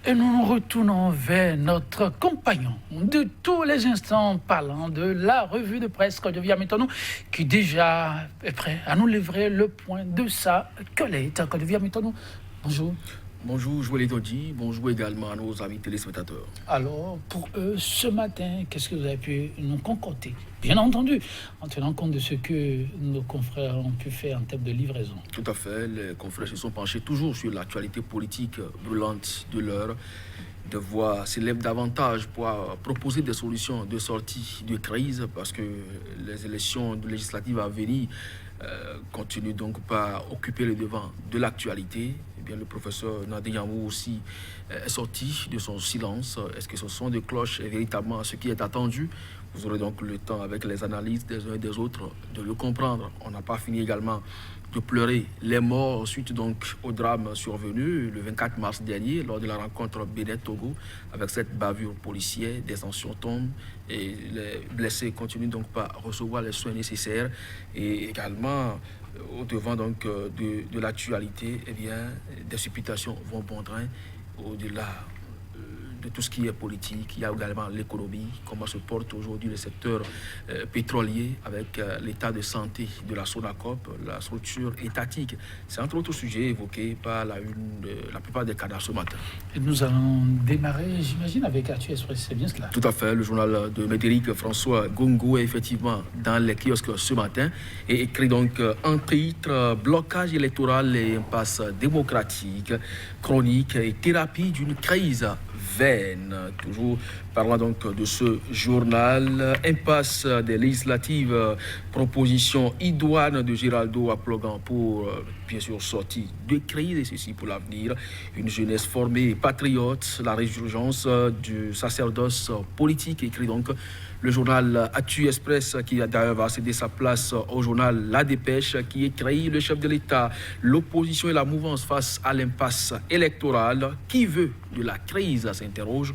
Et nous nous retournons vers notre compagnon de tous les instants parlant de la revue de presse Côte d'Ivoire Maintenant, qui déjà est prêt à nous livrer le point de sa collecte. Côte d'Ivoire Maintenant, bonjour. Bonjour, Joël Dodji. Bonjour également à nos amis téléspectateurs. Alors, pour eux, ce matin, qu'est-ce que vous avez pu nous concocter? Bien entendu, en tenant compte de ce que nos confrères ont pu faire en termes de livraison. Tout à fait, les confrères se sont penchés toujours sur l'actualité politique brûlante de l'heure. De voix s'élève davantage pour proposer des solutions de sortie de crise parce que les élections législatives à venir continuent donc par occuper le devant de l'actualité. Eh bien, le professeur Nadir Yamou aussi est sorti de son silence. Est-ce que ce son de cloche est véritablement ce qui est attendu? Vous aurez donc le temps avec les analyses des uns et des autres de le comprendre. On n'a pas fini également de pleurer les morts suite donc au drame survenu le 24 mars dernier lors de la rencontre Bénin-Togo avec cette bavure policière. Des anciens tombent et les blessés continuent donc par recevoir les soins nécessaires et également au devant donc de l'actualité, eh bien des supputations vont bon train au-delà de tout ce qui est politique. Il y a également l'économie, comment se porte aujourd'hui le secteur pétrolier avec l'état de santé de la SONACOP, la structure étatique. C'est entre autres sujets évoqués par la plupart des cadres ce matin. Et nous allons démarrer, j'imagine, avec Actu Express, c'est bien cela? Tout à fait, le journal de Médéric François Gongo est effectivement dans les kiosques ce matin et écrit donc en titre « Blocage électoral et impasse démocratique, chronique et thérapie d'une crise vaine ». Toujours parlant donc de ce journal, impasse des législatives, proposition idoine de Giraldo à Plogan pour bien sûr sortie de crise et ceci pour l'avenir. Une jeunesse formée et patriote, la résurgence du sacerdoce politique, écrit donc le journal Actu Express qui a d'ailleurs va céder sa place au journal La Dépêche qui écrit le chef de l'État, l'opposition et la mouvance face à l'impasse électorale. Qui veut de la crise s'interroge.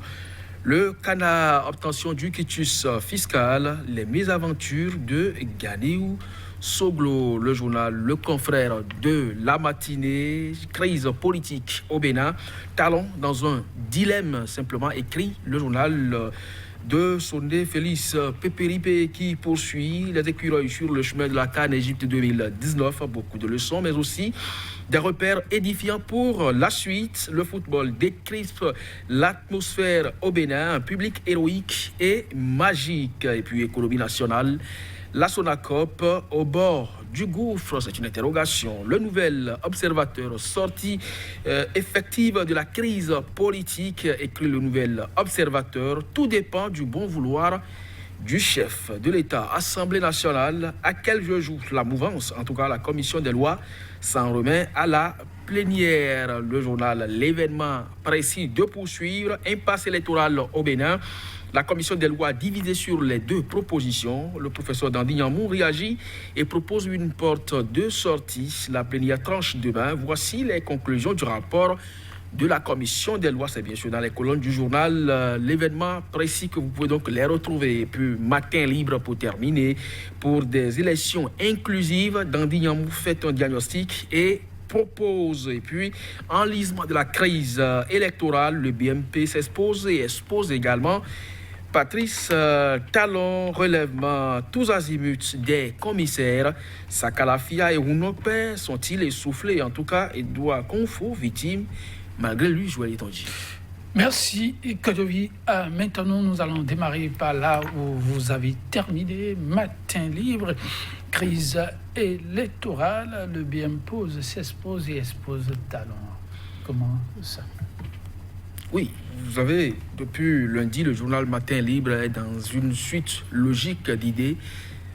Le canard, obtention du quitus fiscal, les mésaventures de Ganéou Soglo, le journal Le Confrère de la matinée, crise politique au Bénin, talon dans un dilemme simplement, écrit le journal de Sondé Félix Pépéripe qui poursuit les écureuils sur le chemin de la CAN Égypte 2019. Beaucoup de leçons, mais aussi des repères édifiants pour la suite. Le football décrispe l'atmosphère au Bénin, un public héroïque et magique. Et puis économie nationale, la SONACOP au bord du gouffre, c'est une interrogation. Le nouvel observateur sortie effective de la crise politique, écrit le nouvel observateur. Tout dépend du bon vouloir du chef de l'État. Assemblée nationale, à quel jeu joue la mouvance? En tout cas, la commission des lois s'en remet à la plénière. Le journal L'événement précis de poursuivre. Impasse électorale au Bénin. La commission des lois divisée sur les deux propositions. Le professeur Dandy Yamou réagit et propose une porte de sortie. La plénière tranche demain. Voici les conclusions du rapport de la commission des lois. C'est bien sûr dans les colonnes du journal L'événement précis que vous pouvez donc les retrouver. Et puis matin libre pour terminer. Pour des élections inclusives, Dandy Yamou fait un diagnostic et propose. Et puis, enlisement de la crise électorale, le BMP s'expose et expose également Patrice Talon, relèvement tous azimuts des commissaires. Sakalafia et Ounope sont-ils essoufflés? En tout cas, Edouard Confo, victime, malgré lui, Joël Dodji. Merci, Kodovi. Maintenant, nous allons démarrer par là où vous avez terminé. Matin libre, crise électorale. Le BM s'expose et expose Talon. Comment ça? Oui, vous savez, depuis lundi, le journal Matin Libre est dans une suite logique d'idées,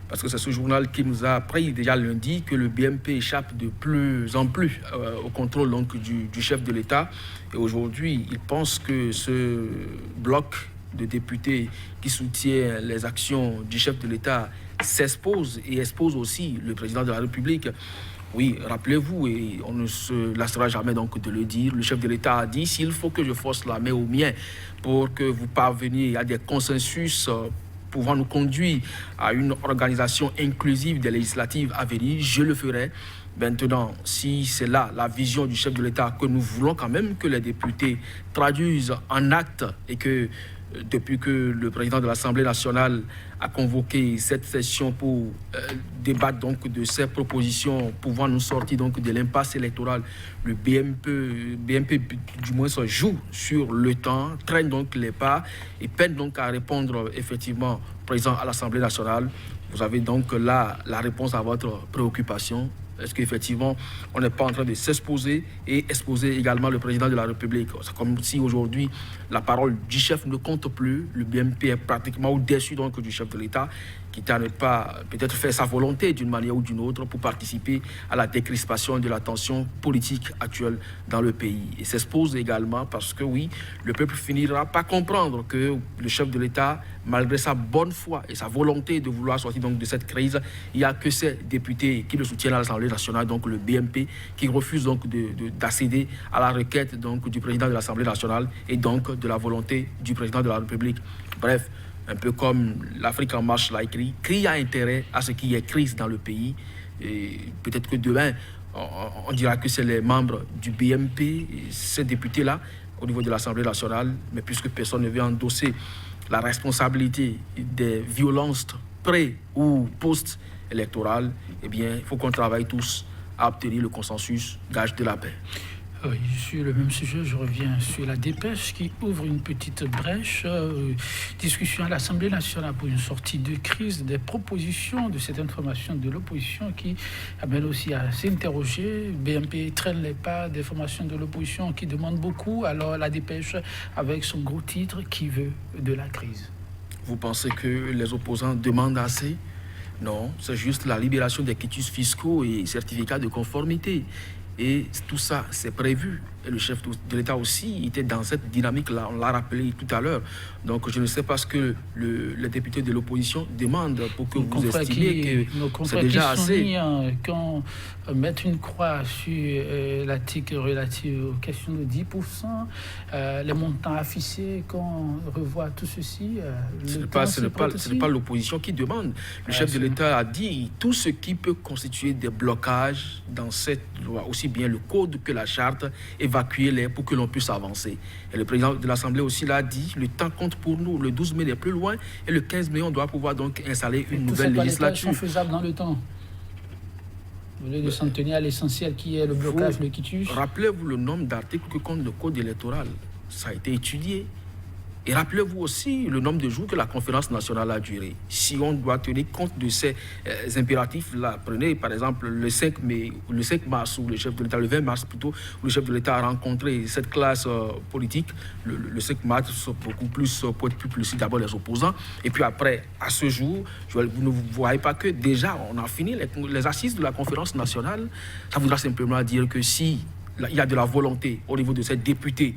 parce que c'est ce journal qui nous a appris déjà lundi que le BMP échappe de plus en plus au contrôle donc, du chef de l'État. Et aujourd'hui, il pense que ce bloc de députés qui soutient les actions du chef de l'État s'expose et expose aussi le président de la République. Oui, rappelez-vous, et on ne se lassera jamais donc de le dire, le chef de l'État a dit, s'il faut que je force la main aux miens pour que vous parveniez à des consensus pouvant nous conduire à une organisation inclusive des législatives à venir, je le ferai. Maintenant, si c'est là la vision du chef de l'État, que nous voulons quand même que les députés traduisent en actes et que depuis que le président de l'Assemblée nationale a convoqué cette session pour débattre donc de ces propositions pouvant nous sortir donc de l'impasse électorale, le BMP du moins se joue sur le temps, traîne donc les pas et peine donc à répondre effectivement présent à l'Assemblée nationale. Vous avez donc là la réponse à votre préoccupation. Est-ce qu'effectivement, on n'est pas en train de s'exposer et exposer également le président de la République? C'est comme si aujourd'hui, la parole du chef ne compte plus. Le BMP est pratiquement au-dessus donc du chef de l'État, quitte à ne pas peut-être faire sa volonté d'une manière ou d'une autre pour participer à la décrispation de la tension politique actuelle dans le pays. Et s'expose également parce que oui, le peuple finira par comprendre que le chef de l'État, malgré sa bonne foi et sa volonté de vouloir sortir donc de cette crise, il n'y a que ces députés qui le soutiennent à l'Assemblée nationale, donc le BMP, qui refuse donc d'accéder à la requête donc du président de l'Assemblée nationale et donc de la volonté du président de la République. Bref, un peu comme l'Afrique en marche l'a écrit, qui a intérêt à ce qu'il y ait crise dans le pays. Et peut-être que demain, on dira que c'est les membres du BMP, ces députés-là, au niveau de l'Assemblée nationale, mais puisque personne ne veut endosser la responsabilité des violences pré- ou post-électorales, eh bien, il faut qu'on travaille tous à obtenir le consensus, gage de la paix. Oui, sur le même sujet, je reviens sur la dépêche qui ouvre une petite brèche. Discussion à l'Assemblée nationale pour une sortie de crise, des propositions de cette information de l'opposition qui amène aussi à s'interroger. BMP traîne les pas des formations de l'opposition qui demandent beaucoup. Alors la dépêche avec son gros titre qui veut de la crise. Vous pensez que les opposants demandent assez? Non, c'est juste la libération des quitus fiscaux et certificats de conformité. Et tout ça, c'est prévu. Et le chef de l'État aussi était dans cette dynamique-là, on l'a rappelé tout à l'heure. Donc je ne sais pas ce que les députés de l'opposition demandent pour que vous estimiez que c'est déjà assez. Quand mettre une croix sur l'article relatif aux questions de 10%, les montants affichés, quand on revoit tout ceci... ce n'est pas l'opposition qui demande. Le chef de l'État a dit tout ce qui peut constituer des blocages dans cette loi, aussi bien le code que la charte, évacuer-les pour que l'on puisse avancer. Et le président de l'Assemblée aussi l'a dit, le temps compte pour nous. Le 12 mai n'est plus loin et le 15 mai, on doit pouvoir donc installer une nouvelle législature. Tout ça, sont faisables dans le temps. Au lieu de s'en tenir à l'essentiel qui est le blocage, le quitus. Rappelez-vous le nombre d'articles que compte le code électoral. Ça a été étudié. Et rappelez-vous aussi le nombre de jours que la conférence nationale a duré. Si on doit tenir compte de ces impératifs-là, prenez par exemple le 5 mars, où le chef de l'État, le 20 mars plutôt, où le chef de l'État a rencontré cette classe politique. Le 5 mars, pour être plus précis, d'abord les opposants. Et puis après, à ce jour, vous ne voyez pas que déjà on a fini les assises de la conférence nationale. Ça voudra simplement dire que si il y a de la volonté au niveau de ces députés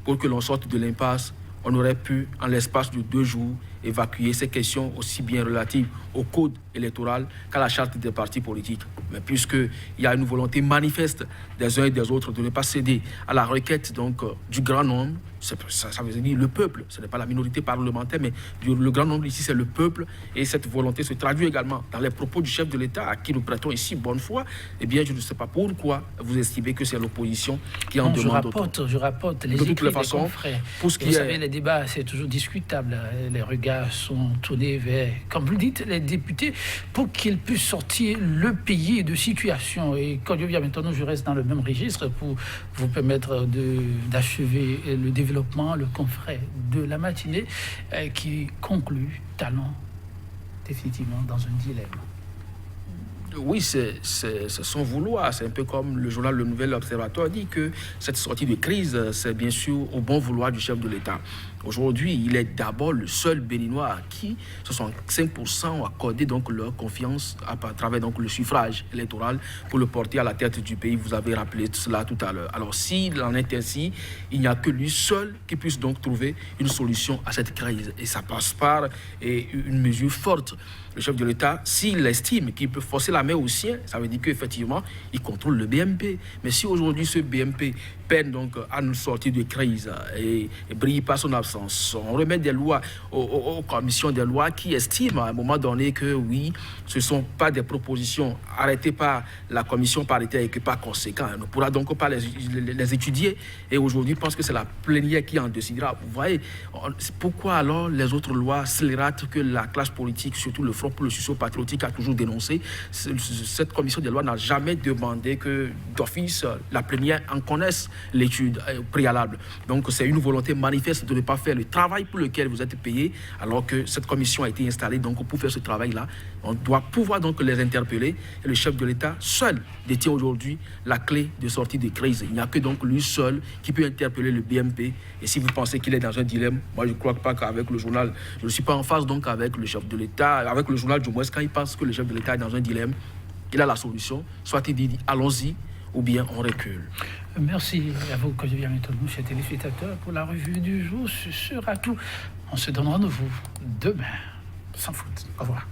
pour que l'on sorte de l'impasse, on aurait pu, en l'espace de 2 jours, évacuer ces questions aussi bien relatives au code électoral qu'à la charte des partis politiques. Mais puisqu'il y a une volonté manifeste des uns et des autres de ne pas céder à la requête donc, du grand nombre, ça veut dire le peuple, ce n'est pas la minorité parlementaire, mais le grand nombre ici, c'est le peuple. Et cette volonté se traduit également dans les propos du chef de l'État, à qui nous prêtons ici bonne foi. Eh bien, je ne sais pas pourquoi vous estimez que c'est l'opposition qui en demande autant. Je rapporte les écrits des confrères. Vous savez, les débats, c'est toujours discutable. Les regards sont tournés vers, comme vous dites, les députés, pour qu'ils puissent sortir le pays de situation. Et quand je viens maintenant, je reste dans le même registre pour vous permettre d'achever le développement, le confrère de la matinée qui conclut talent définitivement dans un dilemme. Oui, c'est son vouloir. C'est un peu comme le journal Le Nouvel Observateur dit que cette sortie de crise, c'est bien sûr au bon vouloir du chef de l'État. Aujourd'hui, il est d'abord le seul Béninois à qui 65% ont accordé donc leur confiance à travers donc le suffrage électoral pour le porter à la tête du pays. Vous avez rappelé cela tout à l'heure. Alors, s'il en est ainsi, il n'y a que lui seul qui puisse donc trouver une solution à cette crise. Et ça passe par une mesure forte. Le chef de l'État, s'il estime qu'il peut forcer la main aux siens, ça veut dire qu'effectivement, il contrôle le BMP. Mais si aujourd'hui ce BMP peine donc à nous sortir de crise et brille par son absence, sens. On remet des lois aux commissions des lois qui estiment à un moment donné que oui, ce ne sont pas des propositions arrêtées par la commission paritaire et que par conséquent, on ne pourra donc pas les étudier. Et aujourd'hui, je pense que c'est la plénière qui en décidera. Vous voyez, pourquoi alors les autres lois scélérates que la classe politique, surtout le Front pour le sursaut patriotique, a toujours dénoncé, cette commission des lois n'a jamais demandé que d'office la plénière en connaisse l'étude préalable. Donc c'est une volonté manifeste de ne pas faire le travail pour lequel vous êtes payé, alors que cette commission a été installée donc pour faire ce travail-là. On doit pouvoir donc les interpeller. Et le chef de l'État seul détient aujourd'hui la clé de sortie de crise. Il n'y a que donc lui seul qui peut interpeller le BMP. Et si vous pensez qu'il est dans un dilemme, moi je ne crois pas qu'avec le journal, je ne suis pas en phase donc avec le chef de l'État, avec le journal du moins, quand il pense que le chef de l'État est dans un dilemme, il a la solution. Soit il dit allons-y, ou bien on recule. Merci à vous, Kojovie Amétonou, chers téléspectateurs, pour la revue du jour sur Atout. On se donne rendez-vous demain, sans faute. Au revoir.